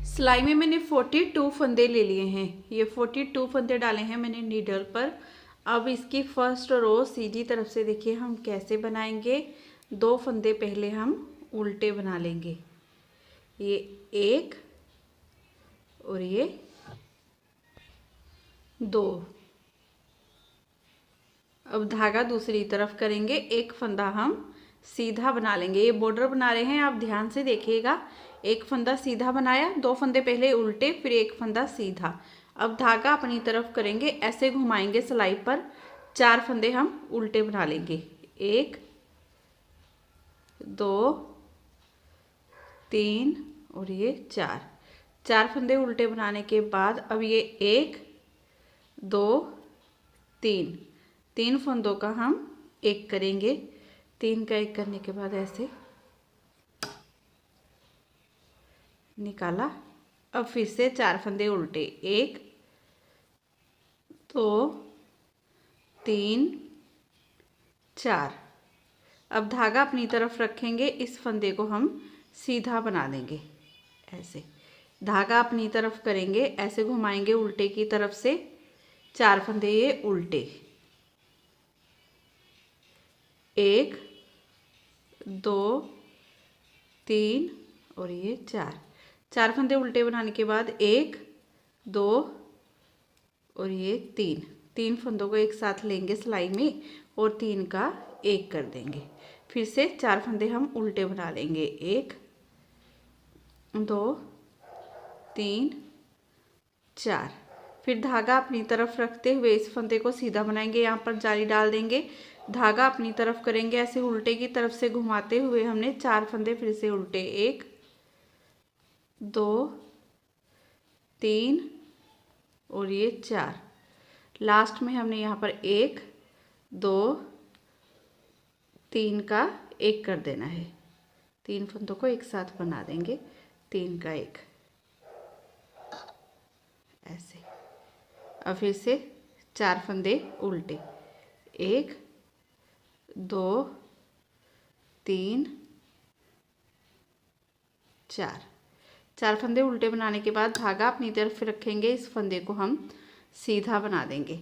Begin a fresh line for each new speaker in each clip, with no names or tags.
सिलाई में मैंने 42 फंदे ले लिए हैं। ये 42 फंदे डाले हैं मैंने नीडल पर। अब इसकी फर्स्ट रो सीधी तरफ से देखिए हम कैसे बनाएंगे। 2 फंदे पहले हम उल्टे बना लेंगे, ये एक और ये 2। अब धागा दूसरी तरफ करेंगे, एक फंदा हम सीधा बना लेंगे। ये बॉर्डर बना रहे हैं, आप ध्यान से देखिएगा। एक फंदा सीधा बनाया, 2 फंदे पहले उल्टे, फिर एक फंदा सीधा। अब धागा अपनी तरफ करेंगे, ऐसे घुमाएंगे सिलाई पर। 4 फंदे हम उल्टे बना लेंगे, 1 2 3 और ये 4 फंदे उल्टे बनाने के बाद अब ये 1 2 3 फंदों का हम एक करेंगे। 3 का एक करने के बाद ऐसे निकाला। अब फिर से 4 फंदे उल्टे, 1 2 3 4। अब धागा अपनी तरफ रखेंगे, इस फंदे को हम सीधा बना देंगे। ऐसे धागा अपनी तरफ करेंगे, ऐसे घुमाएंगे उल्टे की तरफ से। 4 फंदे ये उल्टे, 1 2 3 और ये 4 फंदे उल्टे बनाने के बाद 1 2 और ये 3 फंदों को एक साथ लेंगे सिलाई में और 3 का एक कर देंगे। फिर से 4 फंदे हम उल्टे बना लेंगे, 1 2 3 4। फिर धागा अपनी तरफ रखते हुए इस फंदे को सीधा बनाएंगे, यहाँ पर जाली डाल देंगे। धागा अपनी तरफ करेंगे, ऐसे उल्टे की तरफ से घुमाते हुए हमने 4 फंदे फिर से उल्टे, 1 2 3 और ये 4। लास्ट में हमने यहाँ पर 1 2 3 का एक कर देना है। 3 फंदों को एक साथ बना देंगे, 3 का एक ऐसे। अब फिर से 4 फंदे उल्टे, 1 2 3 4 फंदे उल्टे बनाने के बाद धागा अपनी तरफ रखेंगे, इस फंदे को हम सीधा बना देंगे।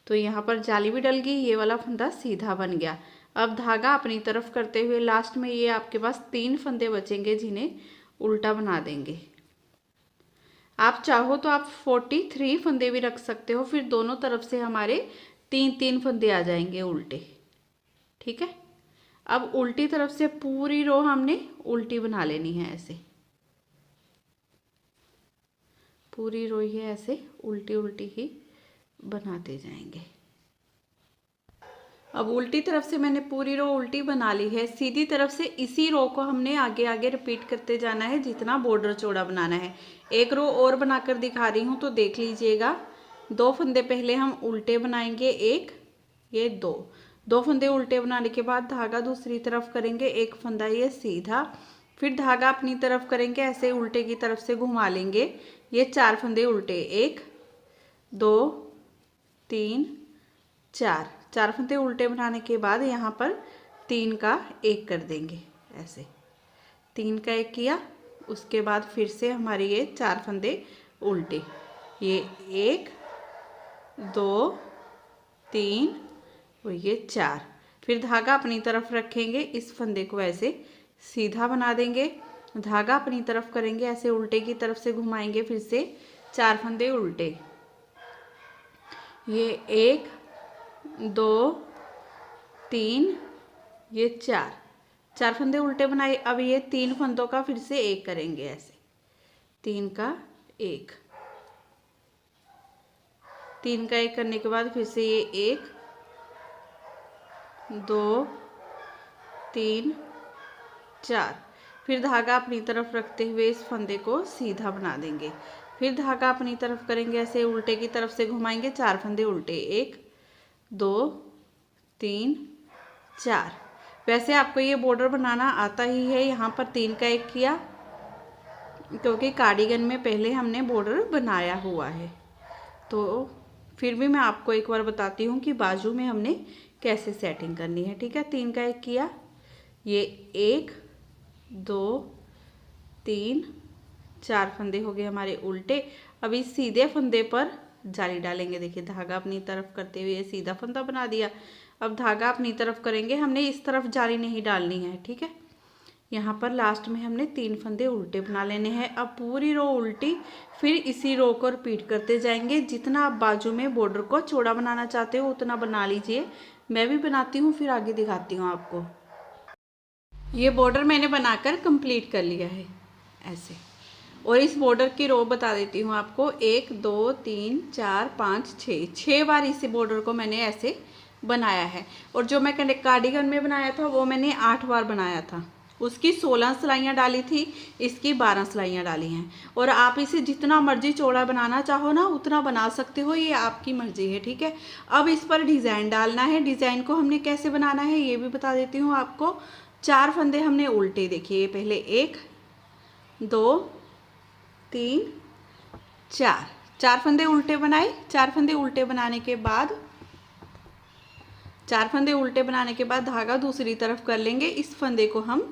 तो यहाँ पर जाली भी डल गई, ये वाला फंदा सीधा बन गया। अब धागा अपनी तरफ करते हुए लास्ट में ये आपके पास 3 फंदे बचेंगे, जिन्हें उल्टा बना देंगे। आप चाहो तो आप 43 फंदे भी रख सकते हो, फिर दोनों तरफ से हमारे 3 फंदे आ जाएंगे उल्टे। ठीक है। अब उल्टी तरफ से पूरी रो हमने उल्टी बना लेनी है, ऐसे पूरी रो ही ऐसे उल्टी उल्टी ही बनाते जाएंगे। अब उल्टी तरफ से मैंने पूरी रो उल्टी बना ली है। सीधी तरफ से इसी रो को हमने आगे आगे रिपीट करते जाना है, जितना बॉर्डर चौड़ा बनाना है। एक रो और बनाकर दिखा रही हूँ, तो देख लीजिएगा। 2 फंदे पहले हम उल्टे बनाएंगे, 1 ये 2 फंदे उल्टे बनाने के बाद धागा दूसरी तरफ करेंगे, एक फंदा ये सीधा। फिर धागा अपनी तरफ करेंगे, ऐसे उल्टे की तरफ से घुमा लेंगे। ये 4 फंदे उल्टे, 1 2 3 4 फंदे उल्टे बनाने के बाद यहाँ पर 3 का एक कर देंगे, ऐसे 3 का एक किया। उसके बाद फिर से हमारे ये 4 फंदे उल्टे, ये 1 2 3 और ये 4। फिर धागा अपनी तरफ रखेंगे, इस फंदे को ऐसे सीधा बना देंगे। धागा अपनी तरफ करेंगे, ऐसे उल्टे की तरफ से घुमाएंगे। फिर से 4 फंदे उल्टे, ये 1 2 3 ये 4 फंदे उल्टे बनाए। अब ये 3 फंदों का फिर से एक करेंगे, ऐसे 3 का एक। 3 का एक करने के बाद फिर से ये 1 2 3 4। फिर धागा अपनी तरफ रखते हुए इस फंदे को सीधा बना देंगे। फिर धागा अपनी तरफ करेंगे, ऐसे उल्टे की तरफ से घुमाएंगे। 4 फंदे उल्टे, 1 2 3 4। वैसे आपको ये बॉर्डर बनाना आता ही है। यहाँ पर 3 का एक किया, क्योंकि कार्डिगन में पहले हमने बॉर्डर बनाया हुआ है। तो फिर भी मैं आपको एक बार बताती हूँ कि बाजू में हमने कैसे सेटिंग करनी है। ठीक है। 3 का एक किया, ये 1 2 3 4 फंदे हो गए हमारे उल्टे। अब इस सीधे फंदे पर जाली डालेंगे। देखिए धागा अपनी तरफ करते हुए सीधा फंदा बना दिया। अब धागा अपनी तरफ करेंगे, हमने इस तरफ जाली नहीं डालनी है, ठीक है। यहाँ पर लास्ट में हमने 3 फंदे उल्टे बना लेने हैं। अब पूरी रो उल्टी, फिर इसी रो को रिपीट करते जाएंगे। जितना आप बाजू में बॉर्डर को चौड़ा बनाना चाहते हो उतना बना लीजिए। मैं भी बनाती हूँ, फिर आगे दिखाती हूँ आपको। ये बॉर्डर मैंने बनाकर कंप्लीट कर लिया है ऐसे। और इस बॉर्डर की रो बता देती हूँ आपको, 1 2 3 4 5 6 बार इस बॉर्डर को मैंने ऐसे बनाया है। और जो मैं कार्डिगन में बनाया था वो मैंने 8 बार बनाया था। उसकी 16 सिलाइयाँ डाली थी, इसकी 12 सिलाइयाँ डाली हैं। और आप इसे जितना मर्जी चौड़ा बनाना चाहो ना उतना बना सकते हो, ये आपकी मर्जी है, ठीक है। अब इस पर डिज़ाइन डालना है। डिज़ाइन को हमने कैसे बनाना है ये भी बता देती हूँ आपको। 4 फंदे हमने उल्टे, देखिए पहले 1 2 3 4 फंदे उल्टे बनाए। 4 फंदे उल्टे बनाने के बाद 4 फंदे उल्टे बनाने के बाद धागा दूसरी तरफ कर लेंगे। इस फंदे को हम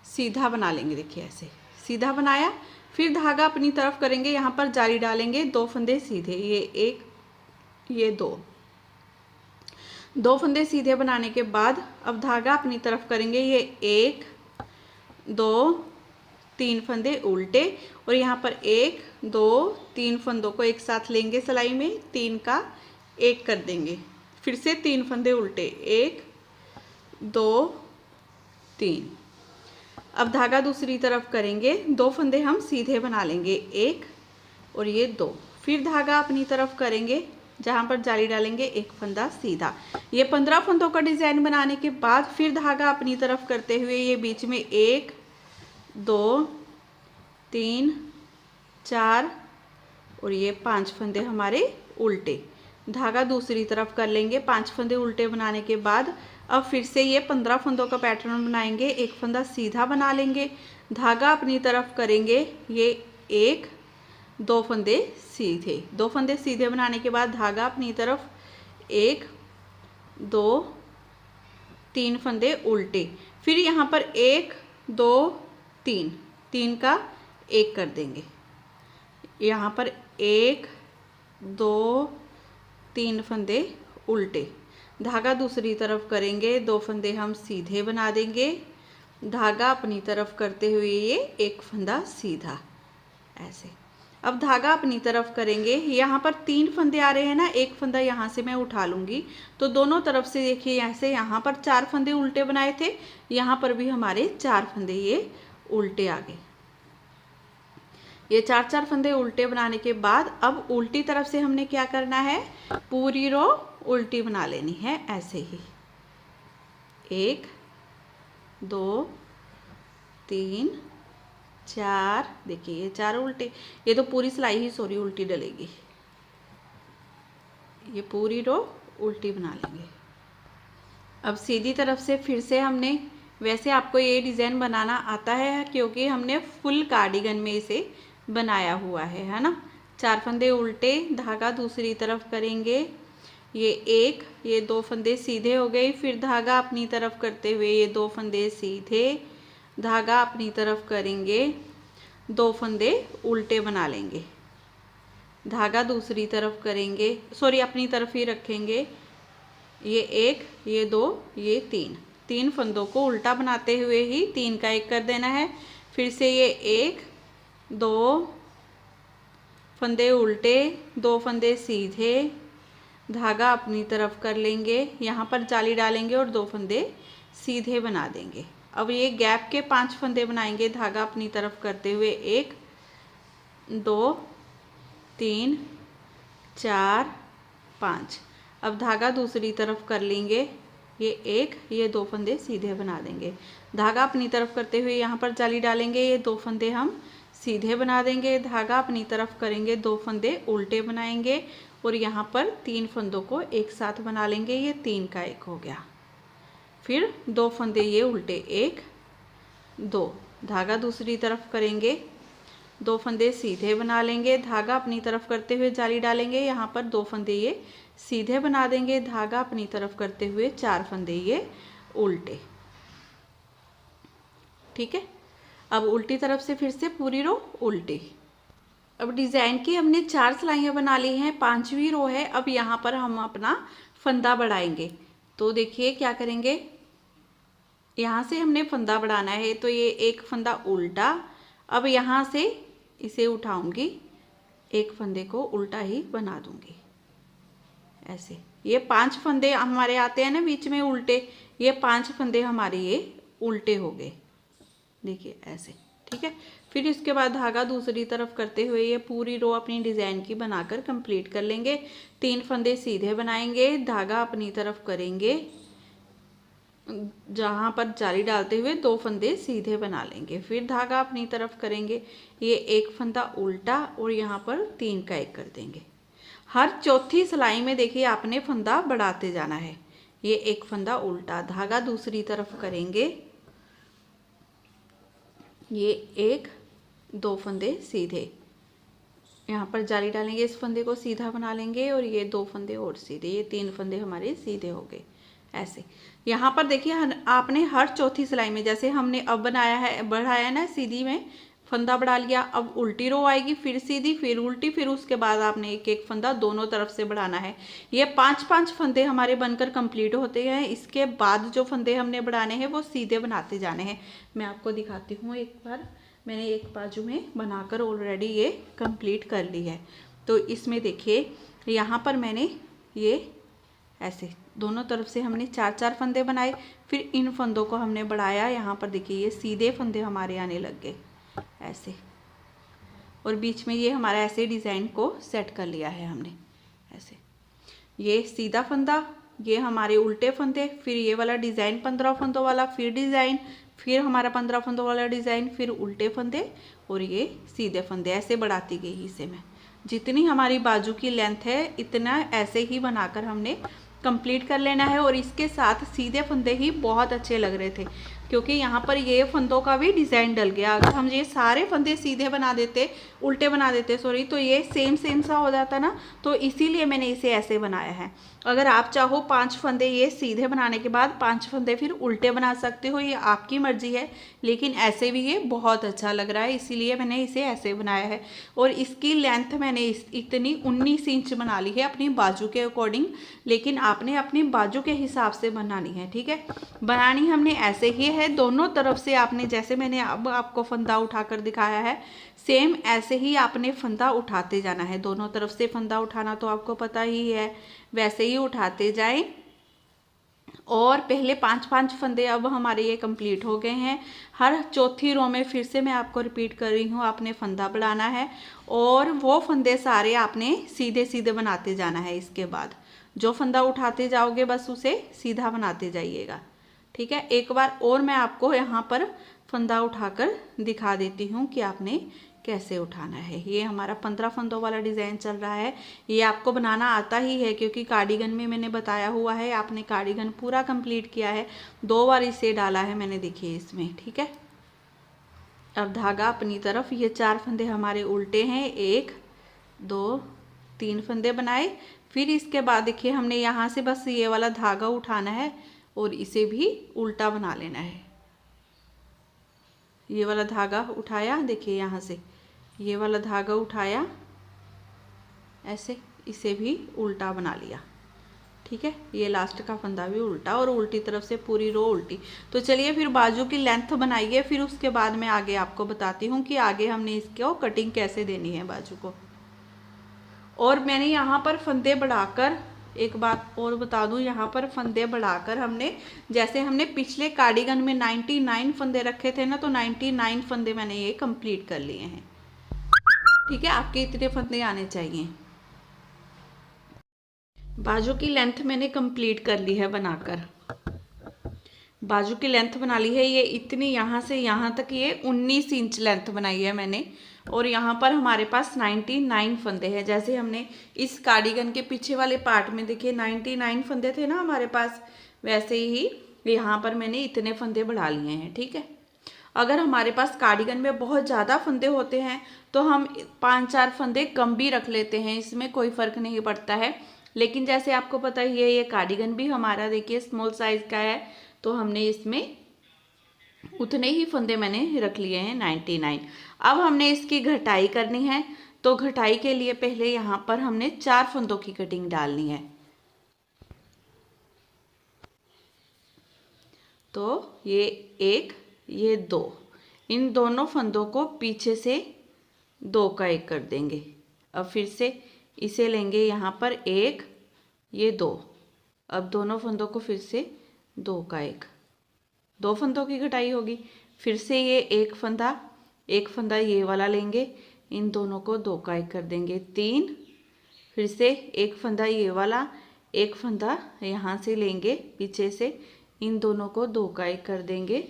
सीधा बना लेंगे। देखिए ऐसे सीधा बनाया, फिर धागा अपनी तरफ करेंगे, यहाँ पर जाली डालेंगे। 2 फंदे सीधे, ये 1 ये 2 फंदे सीधे बनाने के बाद अब धागा अपनी तरफ करेंगे। ये 1 2 3 फंदे उल्टे, और यहाँ पर 1 2 3 फंदों को एक साथ लेंगे सिलाई में, 3 का 1 कर देंगे। फिर से 3 फंदे उल्टे, 1 2 3। अब धागा दूसरी तरफ करेंगे। 2 फंदे हम सीधे बना लेंगे, 1 और ये 2। फिर धागा अपनी तरफ करेंगे, जहाँ पर जाली डालेंगे 1 फंदा सीधा। ये 15 फंदों का डिज़ाइन बनाने के बाद फिर धागा अपनी तरफ करते हुए ये बीच में 1 2 3 4 और ये 5 फंदे हमारे उल्टे। धागा दूसरी तरफ कर लेंगे। 5 फंदे उल्टे बनाने के बाद अब फिर से ये 15 फंदों का पैटर्न बनाएंगे। 1 फंदा सीधा बना लेंगे, धागा अपनी तरफ करेंगे। ये 1 2 फंदे सीधे, 2 फंदे सीधे बनाने के बाद धागा अपनी तरफ 1 2 3 फंदे उल्टे। फिर यहाँ पर 1 2 3, 3 का 1 कर देंगे। यहाँ पर 1 2 3 फंदे उल्टे, धागा दूसरी तरफ करेंगे। 2 फंदे हम सीधे बना देंगे, धागा अपनी तरफ करते हुए ये 1 फंदा सीधा ऐसे। अब धागा अपनी तरफ करेंगे। यहाँ पर 3 फंदे आ रहे हैं ना, 1 फंदा यहाँ से मैं उठा लूँगी, तो दोनों तरफ से देखिए ऐसे। यहाँ पर 4 फंदे उल्टे बनाए थे, यहाँ पर भी हमारे 4 फंदे ये उल्टे आ गए। ये 4 फंदे उल्टे बनाने के बाद अब उल्टी तरफ से हमने क्या करना है, पूरी रो उल्टी बना लेनी है ऐसे ही। 1 2 3 4, देखिए ये 4 उल्टे। ये तो पूरी सिलाई ही सॉरी उल्टी डलेगी। ये पूरी रो उल्टी बना लेंगे। अब सीधी तरफ से फिर से हमने, वैसे आपको ये डिज़ाइन बनाना आता है क्योंकि हमने फुल कार्डिगन में इसे बनाया हुआ है ना। 4 फंदे उल्टे, धागा दूसरी तरफ करेंगे। ये 1 ये 2 फंदे सीधे हो गए। फिर धागा अपनी तरफ करते हुए ये 2 फंदे सीधे, धागा अपनी तरफ करेंगे, 2 फंदे उल्टे बना लेंगे, धागा दूसरी तरफ करेंगे, सॉरी अपनी तरफ ही रखेंगे। ये 1 ये 2 ये 3 फंदों को उल्टा बनाते हुए ही 3 का 1 कर देना है। फिर से ये 1 2 फंदे उल्टे, 2 फंदे सीधे, धागा अपनी तरफ कर लेंगे, यहाँ पर जाली डालेंगे और 2 फंदे सीधे बना देंगे। अब ये गैप के 5 फंदे बनाएंगे, धागा अपनी तरफ करते हुए 1 2 3 4 5। अब धागा दूसरी तरफ कर लेंगे। ये 1 ये 2 फंदे सीधे बना देंगे, धागा अपनी तरफ करते हुए यहाँ पर जाली डालेंगे। ये 2 फंदे हम सीधे बना देंगे, धागा अपनी तरफ करेंगे, 2 फंदे उल्टे बनाएंगे और यहाँ पर 3 फंदों को एक साथ बना लेंगे। ये 3 का 1 हो गया। फिर 2 फंदे ये उल्टे, 1 2, धागा दूसरी तरफ करेंगे, 2 फंदे सीधे बना लेंगे, धागा अपनी तरफ करते हुए जाली डालेंगे। यहाँ पर 2 फंदे ये सीधे बना देंगे, धागा अपनी तरफ करते हुए 4 फंदे ये उल्टे। ठीक है। अब उल्टी तरफ से फिर से पूरी रो उल्टी। अब डिज़ाइन की हमने 4 सिलाइयाँ बना ली हैं, 5वीं रो है। अब यहाँ पर हम अपना फंदा बढ़ाएंगे। तो देखिए क्या करेंगे, यहाँ से हमने फंदा बढ़ाना है, तो ये एक फंदा उल्टा, अब यहाँ से इसे उठाऊंगी, एक फंदे को उल्टा ही बना दूंगी ऐसे। ये 5 फंदे हमारे आते हैं ना बीच में उल्टे, ये 5 फंदे हमारे ये उल्टे हो गए, देखिए ऐसे, ठीक है। फिर इसके बाद धागा दूसरी तरफ करते हुए ये पूरी रो अपनी डिज़ाइन की बनाकर कंप्लीट कर लेंगे। 3 फंदे सीधे बनाएंगे, धागा अपनी तरफ करेंगे, जहाँ पर जाली डालते हुए 2 फंदे सीधे बना लेंगे, फिर धागा अपनी तरफ करेंगे, ये एक फंदा उल्टा और यहाँ पर 3 का 1 कर देंगे। हर चौथी सिलाई में देखिए आपने फंदा बढ़ाते जाना है। ये एक फंदा उल्टा, धागा दूसरी तरफ करेंगे, ये 1 2 फंदे सीधे, यहाँ पर जाली डालेंगे, इस फंदे को सीधा बना लेंगे और ये 2 फंदे और सीधे, ये 3 फंदे हमारे सीधे हो गए ऐसे। यहाँ पर देखिए आपने हर चौथी सिलाई में, जैसे हमने अब बनाया है, बढ़ाया ना सीधी में फंदा बढ़ा लिया, अब उल्टी रो आएगी, फिर सीधी, फिर उल्टी, फिर उसके बाद आपने एक एक फंदा दोनों तरफ से बढ़ाना है। ये 5-5 फंदे हमारे बनकर कंप्लीट होते हैं। इसके बाद जो फंदे हमने बढ़ाने हैं वो सीधे बनाते जाने हैं। मैं आपको दिखाती हूँ एक बार, मैंने एक बाजू में बनाकर ऑलरेडी ये कंप्लीट कर ली है। तो इसमें देखिए यहाँ पर मैंने ये ऐसे दोनों तरफ से हमने 4-4 फंदे बनाए, फिर इन फंदों को हमने बढ़ाया, यहाँ पर देखिए ये सीधे फंदे हमारे आने लग गए ऐसे, और बीच में ये हमारा ऐसे डिज़ाइन को सेट कर लिया है हमने ऐसे। ये सीधा फंदा, ये हमारे उल्टे फंदे, फिर ये वाला डिज़ाइन 15 फंदों वाला, फिर डिज़ाइन, फिर हमारा 15 फंदों वाला डिज़ाइन, फिर उल्टे फंदे और ये सीधे फंदे, ऐसे बढ़ाती गई इसे मैं। जितनी हमारी बाजू की लेंथ है इतना ऐसे ही बनाकर हमने कंप्लीट कर लेना है। और इसके साथ सीधे फंदे ही बहुत अच्छे लग रहे थे, क्योंकि यहाँ पर ये फंदों का भी डिज़ाइन डल गया। अगर हम ये सारे फंदे सीधे बना देते, उल्टे बना देते सॉरी, तो ये सेम सा हो जाता ना, तो इसीलिए मैंने इसे ऐसे बनाया है। अगर आप चाहो 5 फंदे ये सीधे बनाने के बाद 5 फंदे फिर उल्टे बना सकते हो, ये आपकी मर्जी है, लेकिन ऐसे भी ये बहुत अच्छा लग रहा है, इसीलिए मैंने इसे ऐसे बनाया है। और इसकी लेंथ मैंने इतनी 19 इंच बना ली है अपनी बाजू के अकॉर्डिंग, लेकिन आपने अपनी बाजू के हिसाब से बनानी है, ठीक है। बनानी हमने ऐसे ही है, दोनों तरफ से आपने, जैसे मैंने अब आपको फंदा उठाकर दिखाया है, सेम ऐसे ही आपने फंदा उठाते जाना है। दोनों तरफ से फंदा उठाना तो आपको पता ही है, वैसे ही उठाते जाएं। और पहले 5-5 फंदे अब हमारे ये कंप्लीट हो गए हैं। हर चौथी रो में फिर से मैं आपको रिपीट कर रही हूँ, आपने फंदा बढ़ाना है और वो फंदे सारे आपने सीधे सीधे बनाते जाना है। इसके बाद जो फंदा उठाते जाओगे बस उसे सीधा बनाते जाइएगा, ठीक है। एक बार और मैं आपको यहाँ पर फंदा उठाकर दिखा देती हूँ कि आपने कैसे उठाना है। ये हमारा 15 फंदों वाला डिज़ाइन चल रहा है। ये आपको बनाना आता ही है, क्योंकि कार्डिगन में मैंने बताया हुआ है, आपने कार्डिगन पूरा कंप्लीट किया है, 2 बार इसे डाला है मैंने, देखिए इसमें, ठीक है। अब धागा अपनी तरफ, ये 4 फंदे हमारे उल्टे हैं, 1 2 3 फंदे बनाए। फिर इसके बाद देखिए हमने यहाँ से बस ये वाला धागा उठाना है और इसे भी उल्टा बना लेना है। ये वाला धागा उठाया, देखिए यहाँ से ये वाला धागा उठाया ऐसे, इसे भी उल्टा बना लिया, ठीक है। ये लास्ट का फंदा भी उल्टा और उल्टी तरफ से पूरी रो उल्टी। तो चलिए फिर बाजू की लेंथ बनाइए, फिर उसके बाद मैं आगे आपको बताती हूँ कि आगे हमने इसको कटिंग कैसे देनी है बाजू को। और मैंने यहाँ पर फंदे बढ़ाकर, एक बात और बता दूं, यहाँ पर फंदे बढ़ाकर हमने, जैसे हमने पिछले कार्डिगन में 99 फंदे रखे थे ना, तो 99 फंदे मैंने ये कंप्लीट कर लिए हैं, ठीक है। आपके इतने फंदे आने चाहिए। बाजू की लेंथ मैंने कंप्लीट कर ली है बनाकर, बाजू की लेंथ बना ली है, ये इतनी यहाँ से यहाँ तक ये 19 इंच लेंथ बनाई है मैंने। और यहाँ पर हमारे पास 99 फंदे हैं। जैसे हमने इस कार्डिगन के पीछे वाले पार्ट में देखिए 99 फंदे थे ना हमारे पास, वैसे ही यहाँ पर मैंने इतने फंदे बढ़ा लिए हैं, ठीक है। अगर हमारे पास कार्डिगन में बहुत ज़्यादा फंदे होते हैं तो हम 5-4 फंदे कम भी रख लेते हैं, इसमें कोई फ़र्क नहीं पड़ता है। लेकिन जैसे आपको पता ही है, ये कार्डिगन भी हमारा देखिए स्मॉल साइज़ का है, तो हमने इसमें उतने ही फंदे मैंने रख लिए हैं 99। अब हमने इसकी घटाई करनी है, तो घटाई के लिए पहले यहाँ पर हमने 4 फंदों की कटिंग डालनी है। तो ये 1, ये 2, इन दोनों फंदों को पीछे से 2 का 1 कर देंगे। अब फिर से इसे लेंगे यहाँ पर 1, ये 2, अब दोनों फंदों को फिर से 2 का 1, 2 फंदों की घटाई होगी। फिर से ये एक फंदा ये वाला लेंगे, इन दोनों को 2 का 1 कर देंगे 3, फिर से एक फंदा ये वाला, एक फंदा यहाँ से लेंगे पीछे से, इन दोनों को 2 का 1 कर देंगे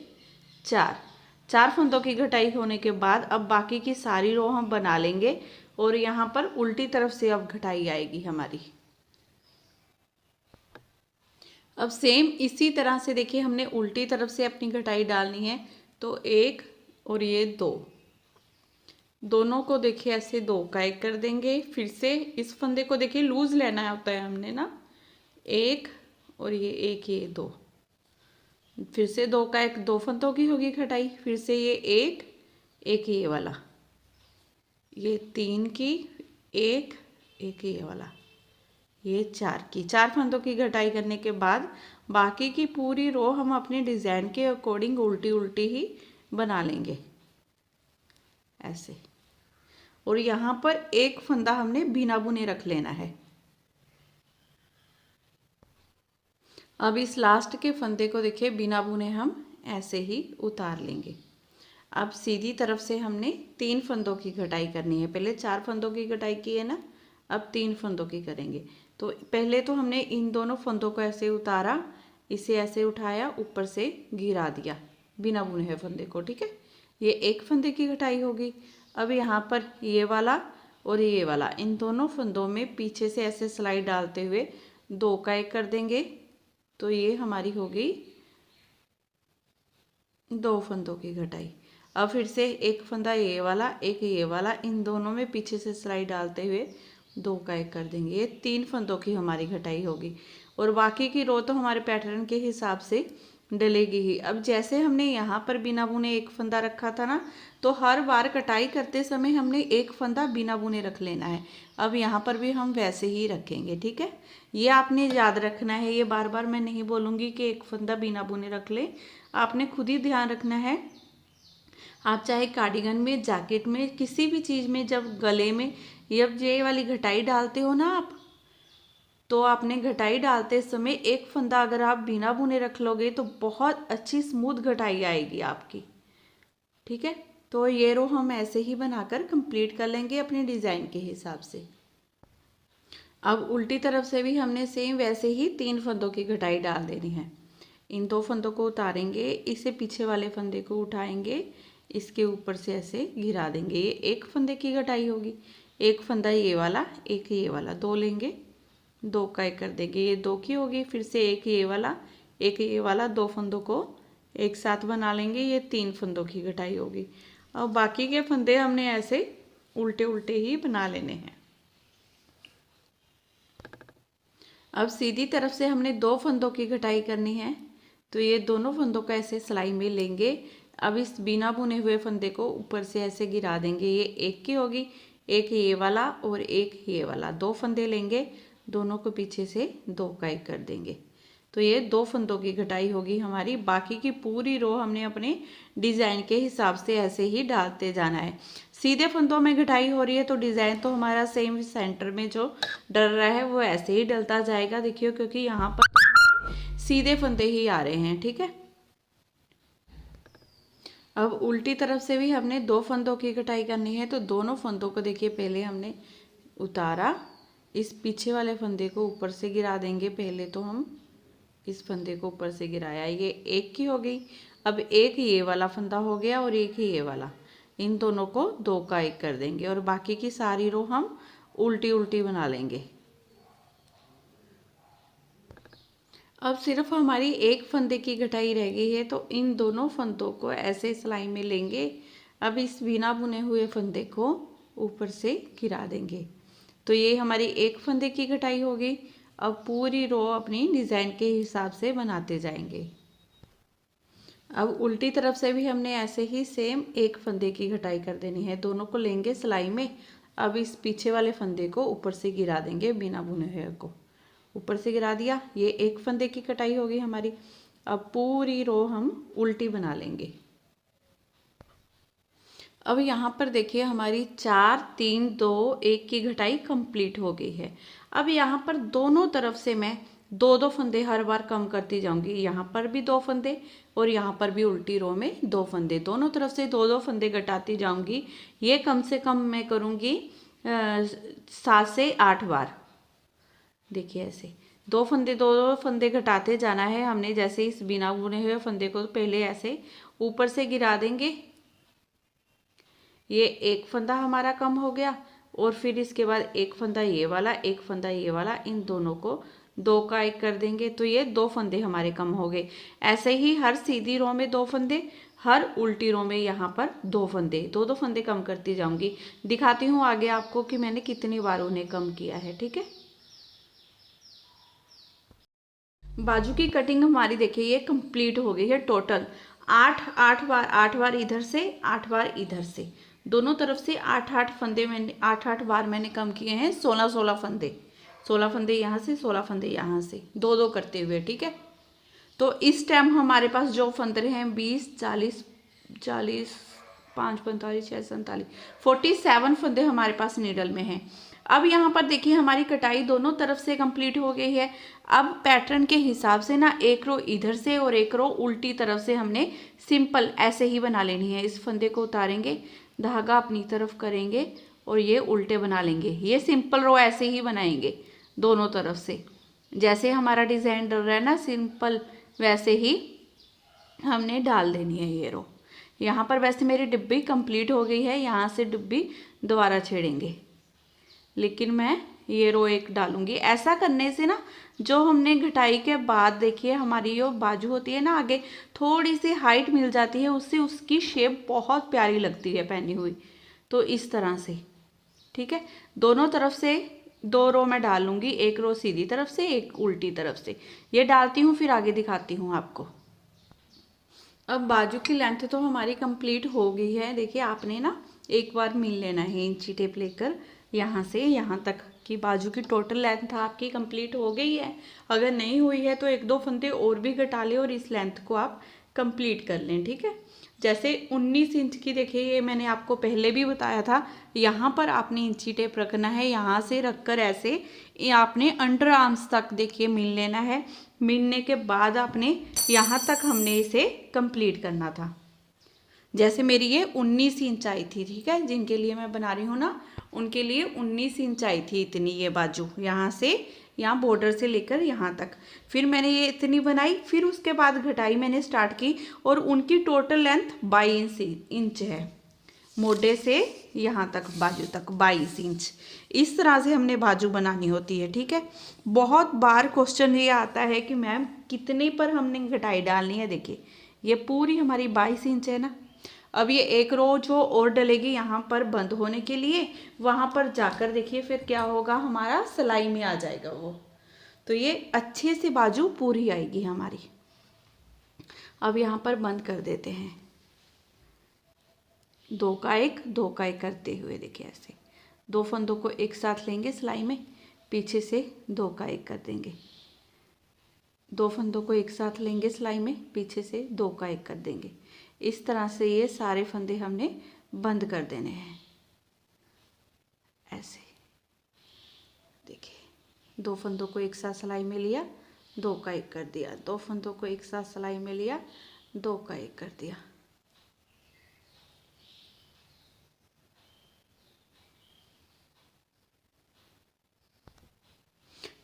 4 फंदों की घटाई होने के बाद अब बाकी की सारी रो हम बना लेंगे और यहाँ पर उल्टी तरफ से अब घटाई आएगी हमारी। अब सेम इसी तरह से देखिए हमने उल्टी तरफ से अपनी घटाई डालनी है। तो 1 और ये 2, दोनों को देखिए ऐसे 2 का 1 कर देंगे। फिर से इस फंदे को देखिए लूज लेना होता है हमने ना, 1 और ये 1, ये 2, फिर से 2 का 1, 2 फंदों की होगी घटाई। फिर से ये 1 ये वाला, ये 3 की, 1 ये वाला, ये 4 फंदों की घटाई करने के बाद बाकी की पूरी रो हम अपने डिज़ाइन के अकॉर्डिंग उल्टी उल्टी ही बना लेंगे ऐसे। और यहाँ पर एक फंदा हमने बिना बुने रख लेना है। अब इस लास्ट के फंदे को देखिए बिना बुने हम ऐसे ही उतार लेंगे। अब सीधी तरफ से हमने 3 फंदों की घटाई करनी है। पहले 4 फंदों की घटाई की है ना, अब 3 फंदों की करेंगे। तो पहले तो हमने इन दोनों फंदों को ऐसे उतारा, इसे ऐसे उठाया, ऊपर से गिरा दिया बिना बुने हुए फंदे को, ठीक है। ये एक फंदे की घटाई होगी। अब यहाँ पर ये वाला और ये वाला, इन दोनों फंदों में पीछे से ऐसे सिलाई डालते हुए 2 का 1 कर देंगे। तो ये हमारी होगी 2 फंदों की घटाई। अब फिर से एक फंदा ये वाला, एक ये वाला, इन दोनों में पीछे से सिलाई डालते हुए 2 का 1 कर देंगे। ये 3 फंदों की हमारी घटाई होगी। और बाकी की रो तो हमारे पैटर्न के हिसाब से डलेगी ही। अब जैसे हमने यहाँ पर बिना बुने एक फंदा रखा था ना, तो हर बार कटाई करते समय हमने एक फंदा बिना बुने रख लेना है। अब यहाँ पर भी हम वैसे ही रखेंगे, ठीक है। ये आपने याद रखना है, ये बार बार मैं नहीं बोलूँगी कि एक फंदा बिना बुने रख ले, आपने खुद ही ध्यान रखना है। आप चाहे कार्डिगन में, जैकेट में, किसी भी चीज़ में जब गले में जब ये वाली घटाई डालते हो ना आप, तो आपने घटाई डालते समय एक फंदा अगर आप बिना बुने रख लोगे तो बहुत अच्छी स्मूथ घटाई आएगी आपकी, ठीक है। तो ये रो हम ऐसे ही बनाकर कंप्लीट कर लेंगे अपने डिज़ाइन के हिसाब से। अब उल्टी तरफ से भी हमने सेम वैसे ही 3 फंदों की घटाई डाल देनी है। इन 2 फंदों को उतारेंगे, इसे पीछे वाले फंदे को उठाएंगे, इसके ऊपर से ऐसे गिरा देंगे। ये एक फंदे की घटाई होगी। एक फंदा ये वाला, एक ये वाला, 2 लेंगे, 2 का 1 कर देंगे, ये 2 की होगी। फिर से एक ये वाला, एक ये वाला, 2 फंदों को एक साथ बना लेंगे, ये 3 फंदों की घटाई होगी। अब बाकी के फंदे हमने ऐसे उल्टे उल्टे ही बना लेने हैं। अब सीधी तरफ से हमने 2 फंदों की घटाई करनी है। तो ये दोनों फंदों को ऐसे सिलाई में लेंगे। अब इस बिना बुने हुए फंदे को ऊपर से ऐसे गिरा देंगे। ये एक की होगी, एक ये वाला और एक ये वाला, 2 फंदे लेंगे, दोनों को पीछे से 2 का 1 कर देंगे। तो ये 2 फंदों की घटाई होगी हमारी। बाकी की पूरी रो हमने अपने डिज़ाइन के हिसाब से ऐसे ही डालते जाना है। सीधे फंदों में घटाई हो रही है तो डिज़ाइन तो हमारा सेम सेंटर में जो डल रहा है वो ऐसे ही डलता जाएगा, देखिए, क्योंकि यहाँ पर सीधे फंदे ही आ रहे हैं, ठीक है। अब उल्टी तरफ से भी हमने 2 फंदों की घटाई करनी है। तो दोनों फंदों को देखिए पहले हमने उतारा, इस पीछे वाले फंदे को ऊपर से गिरा देंगे। पहले तो हम इस फंदे को ऊपर से गिराया, ये एक की हो गई। अब एक ये वाला फंदा हो गया और एक ही ये वाला, इन दोनों को 2 का 1 कर देंगे और बाकी की सारी रो हम उल्टी उल्टी बना लेंगे। अब सिर्फ हमारी एक फंदे की घटाई रह गई है। तो इन दोनों फंदों को ऐसे सिलाई में लेंगे। अब इस बिना बुने हुए फंदे को ऊपर से गिरा देंगे। तो ये हमारी एक फंदे की घटाई होगी। अब पूरी रो अपनी डिज़ाइन के हिसाब से बनाते जाएंगे। अब उल्टी तरफ से भी हमने ऐसे ही सेम एक फंदे की घटाई कर देनी है। दोनों को लेंगे सिलाई में, अब इस पीछे वाले फंदे को ऊपर से गिरा देंगे, बिना बुने हुए को ऊपर से गिरा दिया। ये एक फंदे की कटाई होगी हमारी। अब पूरी रो हम उल्टी बना लेंगे। अब यहाँ पर देखिए हमारी 4 3 2 1 की घटाई कंप्लीट हो गई है। अब यहाँ पर दोनों तरफ से मैं 2 फंदे हर बार कम करती जाऊंगी। यहाँ पर भी 2 फंदे और यहाँ पर भी उल्टी रो में 2 फंदे, दोनों तरफ से 2 फंदे घटाती जाऊंगी। ये कम से कम मैं करूँगी 7 से 8 बार। देखिए ऐसे 2 फंदे घटाते जाना है हमने। जैसे इस बिना बुने हुए फंदे को पहले ऐसे ऊपर से गिरा देंगे, ये एक फंदा हमारा कम हो गया। और फिर इसके बाद एक फंदा ये वाला, एक फंदा ये वाला, इन दोनों को 2 का 1 कर देंगे तो ये 2 फंदे हमारे कम हो गए। ऐसे ही हर सीधी रो में 2 फंदे, हर उल्टी रो में यहाँ पर 2 फंदे, 2 फंदे कम करती जाऊंगी। दिखाती हूँ आगे आपको कि मैंने कितनी बार उन्हें कम किया है। ठीक है, बाजू की कटिंग हमारी देखिए ये कंप्लीट हो गई है। टोटल 8 बार इधर से, 8 बार इधर से, दोनों तरफ से 8 फंदे मैंने 8 बार मैंने कम किए हैं। 16 फंदे, 16 फंदे यहाँ से, 16 फंदे यहाँ से, 2 करते हुए। ठीक है, तो इस टाइम हमारे पास जो फंदे हैं 20 40 5 45 6 47 47 फंदे हमारे पास नीडल में हैं। अब यहाँ पर देखिए हमारी कटाई दोनों तरफ से कंप्लीट हो गई है। अब पैटर्न के हिसाब से ना एक रो इधर से और एक रो उल्टी तरफ से हमने सिंपल ऐसे ही बना लेनी है। इस फंदे को उतारेंगे, धागा अपनी तरफ करेंगे और ये उल्टे बना लेंगे। ये सिंपल रो ऐसे ही बनाएंगे दोनों तरफ से, जैसे हमारा डिज़ाइन डल रहा है ना सिंपल, वैसे ही हमने डाल देनी है ये रो। यहाँ पर वैसे मेरी डिब्बी कंप्लीट हो गई है, यहाँ से डिब्बी दोबारा छेड़ेंगे, लेकिन मैं ये रो एक डालूंगी। ऐसा करने से ना जो हमने घटाई के बाद देखिए हमारी जो बाजू होती है ना आगे, थोड़ी सी हाइट मिल जाती है, उससे उसकी शेप बहुत प्यारी लगती है पहनी हुई। तो इस तरह से, ठीक है, दोनों तरफ से 2 रो मैं डालूंगी, एक रो सीधी तरफ से, एक उल्टी तरफ से। ये डालती हूँ फिर आगे दिखाती हूँ आपको। अब बाजू की लेंथ तो हमारी कंप्लीट हो गई है। देखिए आपने ना एक बार मिल लेना है इंची टेप लेकर, यहाँ से यहाँ तक की बाजू की टोटल लेंथ आपकी कंप्लीट हो गई है। अगर नहीं हुई है तो 1-2 फंदे और भी घटा लें और इस लेंथ को आप कंप्लीट कर लें। ठीक है, जैसे 19 इंच की देखिए ये मैंने आपको पहले भी बताया था, यहाँ पर आपने इंची टेप रखना है, यहाँ से रखकर ऐसे आपने अंडर आर्म्स तक देखिए मिल लेना है। मिलने के बाद आपने यहाँ तक हमने इसे कंप्लीट करना था। जैसे मेरी ये 19 इंच आई थी, ठीक है, जिनके लिए मैं बना रही हूँ ना उनके लिए 19 इंच आई थी इतनी ये बाजू, यहाँ से यहाँ बॉर्डर से लेकर यहाँ तक। फिर मैंने ये इतनी बनाई, फिर उसके बाद घटाई मैंने स्टार्ट की और उनकी टोटल लेंथ 22 इंच है, मोढे से यहाँ तक बाजू तक 22 इंच। इस तरह से हमने बाजू बनानी होती है। ठीक है, बहुत बार क्वेश्चन ये आता है कि मैम कितने पर हमने घटाई डालनी है। देखिए ये पूरी हमारी 22 इंच है ना। अब ये एक रो जो और डलेगी यहाँ पर बंद होने के लिए, वहाँ पर जाकर देखिए फिर क्या होगा, हमारा सिलाई में आ जाएगा वो, तो ये अच्छे से बाजू पूरी आएगी हमारी। अब यहाँ पर बंद कर देते हैं, 2 का 1 2 का 1 करते हुए देखिए ऐसे 2 फंदों को एक साथ लेंगे सिलाई में, पीछे से 2 का 1 कर देंगे, 2 फंदों को एक साथ लेंगे सिलाई में, पीछे से 2 का 1 कर देंगे। इस तरह से ये सारे फंदे हमने बंद कर देने हैं ऐसे। देखिए 2 फंदों को एक साथ सिलाई में लिया, 2 का 1 कर दिया, 2 फंदों को एक साथ सिलाई में लिया, 2 का 1 कर दिया।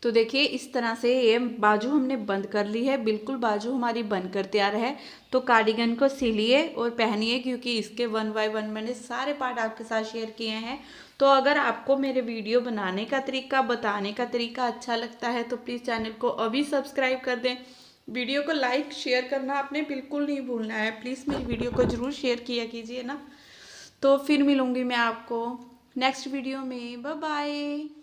तो देखिए इस तरह से ये बाजू हमने बंद कर ली है, बिल्कुल बाजू हमारी बनकर तैयार है। तो कार्डिगन को सिलिए और पहनिए, क्योंकि इसके 1 बाय 1 मैंने सारे पार्ट आपके साथ शेयर किए हैं। तो अगर आपको मेरे वीडियो बनाने का तरीका, बताने का तरीका अच्छा लगता है तो प्लीज़ चैनल को अभी सब्सक्राइब कर दें। वीडियो को लाइक शेयर करना आपने बिल्कुल नहीं भूलना है। प्लीज़ मेरी वीडियो को ज़रूर शेयर किया कीजिए ना। तो फिर मिलूँगी मैं आपको नेक्स्ट वीडियो में। Bye bye.